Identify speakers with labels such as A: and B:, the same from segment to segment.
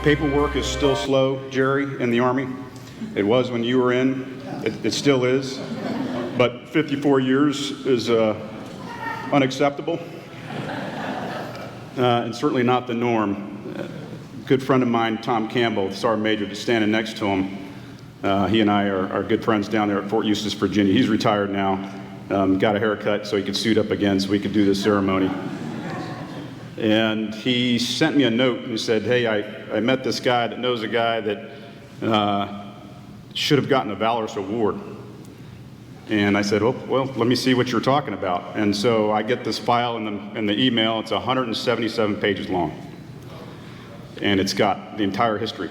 A: Paperwork is still slow, Gerry, in the Army. It was when you were in. It still is. But 54 years is unacceptable and certainly not the norm. A good friend of mine, Tom Campbell, the Sergeant Major, that's standing next to him, he and I are good friends down there at Fort Eustis, Virginia. He's retired now. Got a haircut so he could suit up again so we could do this ceremony. And he sent me a note and he said, hey, I met this guy that knows a guy that should have gotten a Valor Award. And I said, oh, well, let me see what you're talking about. And so I get this file in the email. It's 177 pages long. And it's got the entire history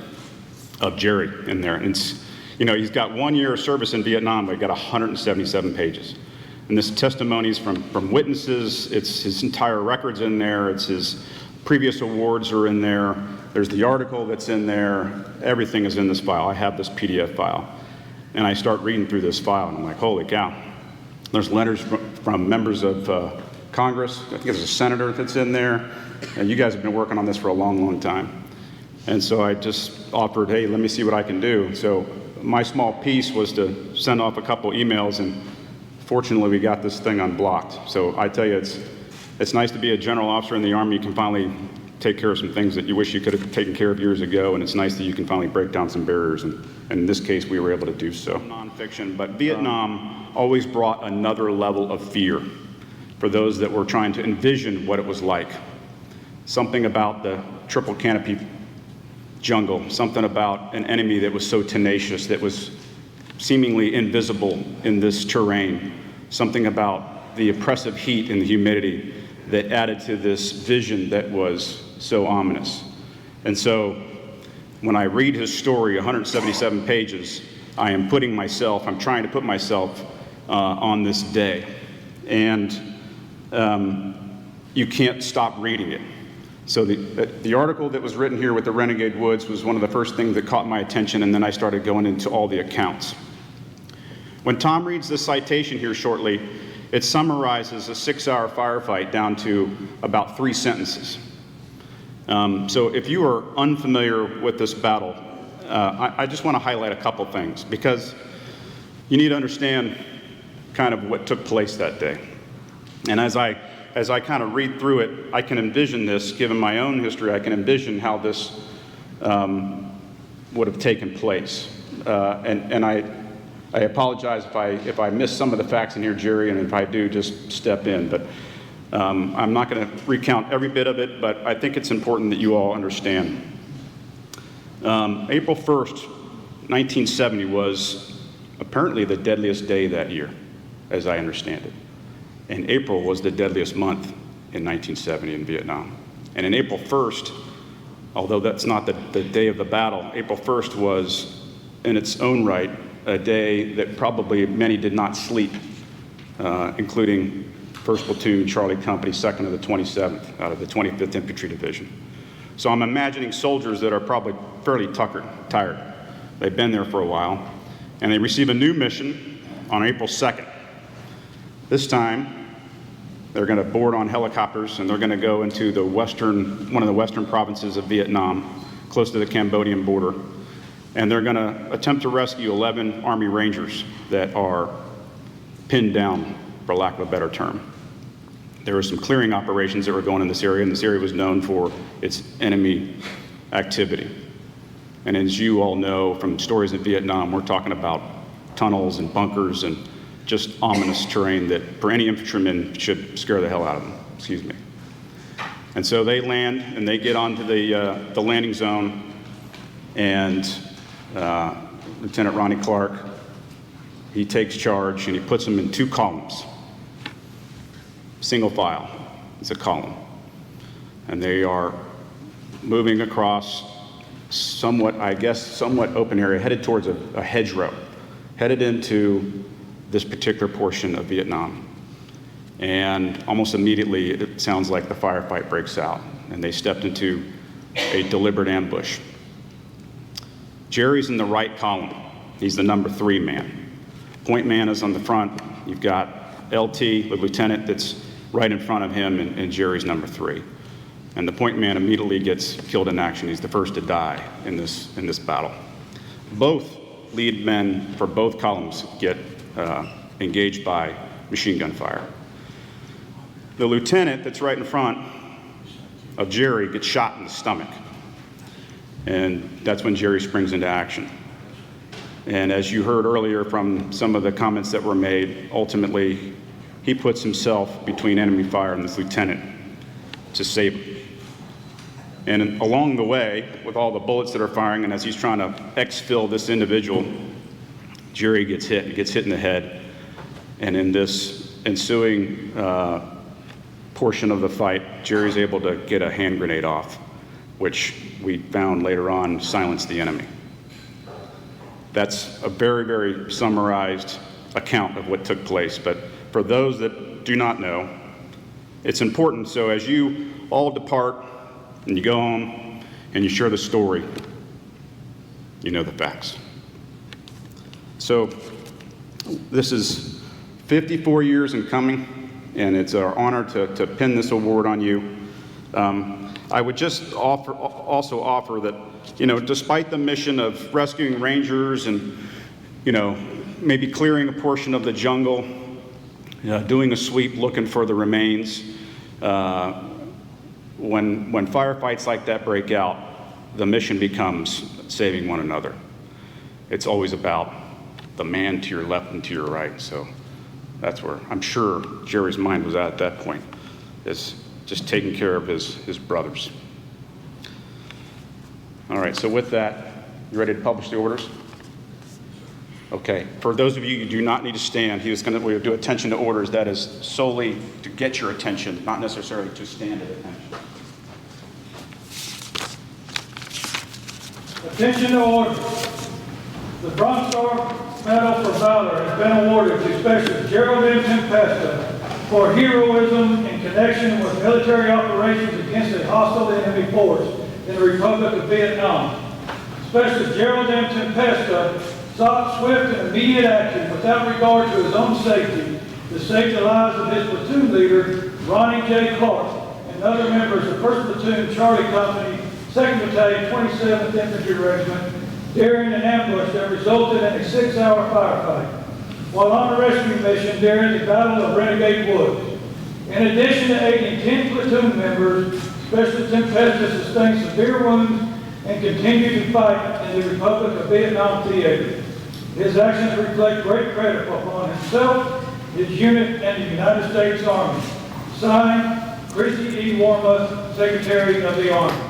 A: of Gerry in there. And it's, you know, he's got 1 year of service in Vietnam, but he got 177 pages. And this testimonies from witnesses. It's his entire records in there. It's his previous awards are in there. There's the article that's in there. Everything is in this file. I have this PDF file. And I start reading through this file, and I'm like, holy cow. There's letters from members of Congress. I think there's a senator that's in there. And you guys have been working on this for a long, long time. And so I just offered, hey, let me see what I can do. So my small piece was to send off a couple emails, and fortunately we got this thing unblocked. So I tell you, it's nice to be a general officer in the Army. You can finally take care of some things that you wish you could have taken care of years ago, and it's nice that you can finally break down some barriers, and in this case, we were able to do so. Nonfiction, but Vietnam always brought another level of fear for those that were trying to envision what it was like. Something about the triple canopy jungle, something about an enemy that was so tenacious, that was seemingly invisible in this terrain, something about the oppressive heat and the humidity that added to this vision that was so ominous. And so when I read his story, 177 pages, I'm trying to put myself on this day. And you can't stop reading it. So the article that was written here with the Renegade Woods was one of the first things that caught my attention, and then I started going into all the accounts. When Tom reads this citation here shortly, it summarizes a 6-hour firefight down to about 3 sentences. So if you are unfamiliar with this battle, I just want to highlight a couple things, because you need to understand kind of what took place that day. And as I kind of read through it, I can envision this, given my own history, I can envision how this would have taken place. And I apologize if I miss some of the facts in here, Gerry, and if I do, just step in. But I'm not going to recount every bit of it, but I think it's important that you all understand. April 1st, 1970 was apparently the deadliest day that year, as I understand it. And April was the deadliest month in 1970 in Vietnam. And in April 1st, although that's not the day of the battle, April 1st was, in its own right, a day that probably many did not sleep, including 1st Platoon, Charlie Company, 2nd of the 27th, out of the 25th Infantry Division. So I'm imagining soldiers that are probably fairly tired. They've been there for a while, and they receive a new mission on April 2nd. This time, they're going to board on helicopters, and they're going to go into one of the western provinces of Vietnam, close to the Cambodian border. And they're going to attempt to rescue 11 Army Rangers that are pinned down, for lack of a better term. There were some clearing operations that were going in this area, and this area was known for its enemy activity. And as you all know from stories in Vietnam, we're talking about tunnels and bunkers and just ominous terrain that for any infantryman should scare the hell out of them, excuse me. And so they land, and they get onto the landing zone, and Lieutenant Ronnie Clark, he takes charge, and he puts them in 2 columns. Single file, it's a column. And they are moving across somewhat open area, headed towards a hedgerow, headed into this particular portion of Vietnam. And almost immediately, it sounds like the firefight breaks out, and they stepped into a deliberate ambush. Gerry's in the right column. He's the number 3 man. Point man is on the front. You've got LT, the lieutenant, that's right in front of him, and Gerry's number 3. and the point man immediately gets killed in action. He's the first to die in this battle. Both lead men for both columns get engaged by machine gun fire. The lieutenant that's right in front of Gerry gets shot in the stomach, and that's when Gerry springs into action. And as you heard earlier from some of the comments that were made, ultimately he puts himself between enemy fire and this lieutenant to save him. And along the way, with all the bullets that are firing, and as he's trying to exfil this individual, Gerry gets hit. He gets hit in the head. And in this ensuing portion of the fight, Gerry's able to get a hand grenade off, which we found later on silenced the enemy. That's a very, very summarized account of what took place. But for those that do not know, it's important. So as you all depart and you go home and you share the story, you know the facts. So this is 54 years in coming, and it's our honor to pin this award on you. I would just also offer that, despite the mission of rescuing rangers and, maybe clearing a portion of the jungle, doing a sweep looking for the remains, when firefights like that break out, the mission becomes saving one another. It's always about the man to your left and to your right. So that's where I'm sure Gerry's mind was at that point, is just taking care of his brothers. All right, so with that, you ready to publish the orders? Okay, for those of you who do not need to stand, we'll do attention to orders. That is solely to get your attention, not necessarily to stand at attention.
B: Attention to order. The Bronze Star Medal for Valor has been awarded to Specialist Gerald Tempesta for heroism in connection with military operations against a hostile enemy force in the Republic of Vietnam. Specialist Gerald Tempesta sought swift and immediate action without regard to his own safety to save the lives of his platoon leader, Ronnie J. Clark, and other members of 1st Platoon Charlie Company, 2nd Battalion, 27th Infantry Regiment, during an ambush that resulted in a 6-hour firefight while on a rescue mission during the Battle of Renegade Woods. In addition to aiding 10 platoon members, Specialist Tempesta sustained severe wounds and continued to fight in the Republic of Vietnam theater. His actions reflect great credit upon himself, his unit, and the United States Army. Signed, Chrissy E. Warmuth, Secretary of the Army.